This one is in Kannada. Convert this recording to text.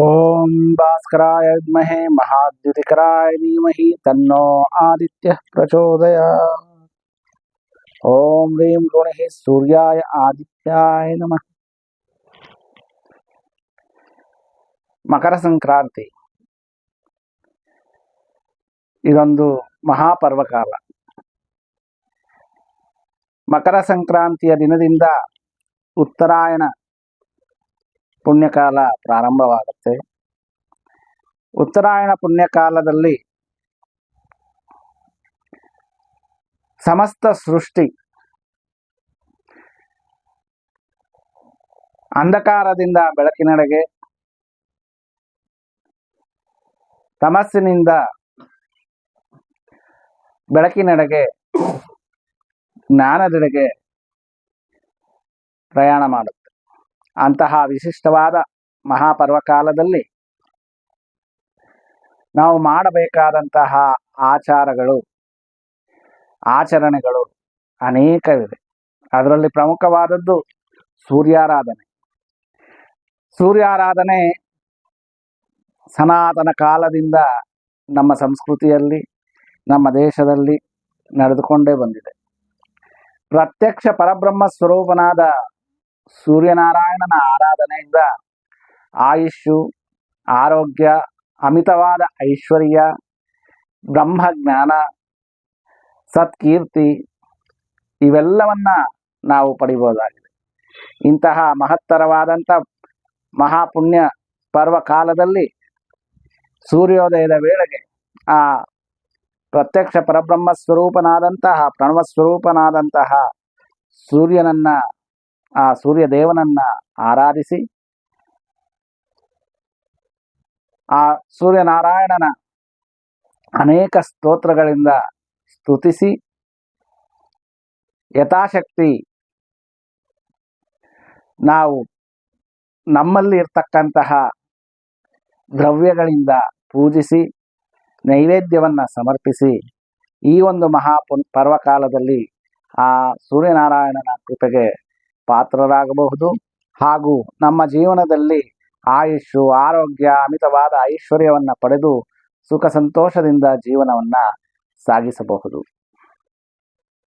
ओम भास्कराय विद्महे महाद्युतिकराय धीमहि तन्नो आदित्यः प्रचोदयात्। ओम ह्रीं गुणिः सूर्याय आदित्याय नमः। ಮಕರ ಸಂಕ್ರಾಂತಿ ಇದೊಂದು ಮಹಾಪರ್ವಕಾಲ. ಮಕರ ಸಂಕ್ರಾಂತಿಯ ದಿನದಿಂದ ಉತ್ತರಾಯಣ ಪುಣ್ಯಕಾಲ ಪ್ರಾರಂಭವಾಗುತ್ತೆ. ಉತ್ತರಾಯಣ ಪುಣ್ಯಕಾಲದಲ್ಲಿ ಸಮಸ್ತ ಸೃಷ್ಟಿ ಅಂಧಕಾರದಿಂದ ಬೆಳಕಿನೆಡೆಗೆ, ತಮಸ್ಸಿನಿಂದ ಬೆಳಕಿನೆಡೆಗೆ, ಜ್ಞಾನದೆಡೆಗೆ ಪ್ರಯಾಣ ಮಾಡುತ್ತೆ. ಅಂತಹ ವಿಶಿಷ್ಟವಾದ ಮಹಾಪರ್ವಕಾಲದಲ್ಲಿ ನಾವು ಮಾಡಬೇಕಾದಂತಹ ಆಚಾರಗಳು, ಆಚರಣೆಗಳು ಅನೇಕವಿದೆ. ಅದರಲ್ಲಿ ಪ್ರಮುಖವಾದದ್ದು ಸೂರ್ಯಾರಾಧನೆ. ಸೂರ್ಯಾರಾಧನೆ ಸನಾತನ ಕಾಲದಿಂದ ನಮ್ಮ ಸಂಸ್ಕೃತಿಯಲ್ಲಿ, ನಮ್ಮ ದೇಶದಲ್ಲಿ ನಡೆದುಕೊಂಡೇ ಬಂದಿದೆ. ಪ್ರತ್ಯಕ್ಷ ಪರಬ್ರಹ್ಮ ಸ್ವರೂಪನಾದ ಸೂರ್ಯನಾರಾಯಣನ ಆರಾಧನೆಯಿಂದ ಆಯುಷ್ಯು, ಆರೋಗ್ಯ, ಅಮಿತವಾದ ಐಶ್ವರ್ಯ, ಬ್ರಹ್ಮಜ್ಞಾನ, ಸತ್ಕೀರ್ತಿ ಇವೆಲ್ಲವನ್ನ ನಾವು ಪಡಿಬೋದಾಗಿದೆ. ಇಂತಹ ಮಹತ್ತರವಾದಂಥ ಮಹಾಪುಣ್ಯ ಪರ್ವಕಾಲದಲ್ಲಿ ಸೂರ್ಯೋದಯದ ವೇಳೆಗೆ ಆ ಪ್ರತ್ಯಕ್ಷ ಪರಬ್ರಹ್ಮ ಸ್ವರೂಪನಾದಂತಹ, ಪ್ರಣವ ಸ್ವರೂಪನಾದಂತಹ ಸೂರ್ಯನನ್ನ, ಆ ಸೂರ್ಯದೇವನನ್ನ ಆರಾಧಿಸಿ, ಆ ಸೂರ್ಯನಾರಾಯಣನ ಅನೇಕ ಸ್ತೋತ್ರಗಳಿಂದ ಸ್ತುತಿಸಿ, ಯಥಾಶಕ್ತಿ ನಾವು ನಮ್ಮಲ್ಲಿ ಇರ್ತಕ್ಕಂತಹ ದ್ರವ್ಯಗಳಿಂದ ಪೂಜಿಸಿ, ನೈವೇದ್ಯವನ್ನು ಸಮರ್ಪಿಸಿ ಈ ಒಂದು ಪರ್ವಕಾಲದಲ್ಲಿ ಆ ಸೂರ್ಯನಾರಾಯಣನ ಕೃಪೆಗೆ ಪಾತ್ರರಾಗಬಹುದು. ಹಾಗೂ ನಮ್ಮ ಜೀವನದಲ್ಲಿ ಆಯುಷ್ಯು, ಆರೋಗ್ಯ, ಅಮಿತವಾದ ಐಶ್ವರ್ಯವನ್ನು ಪಡೆದು ಸುಖ ಸಂತೋಷದಿಂದ ಜೀವನವನ್ನು ಸಾಗಿಸಬಹುದು.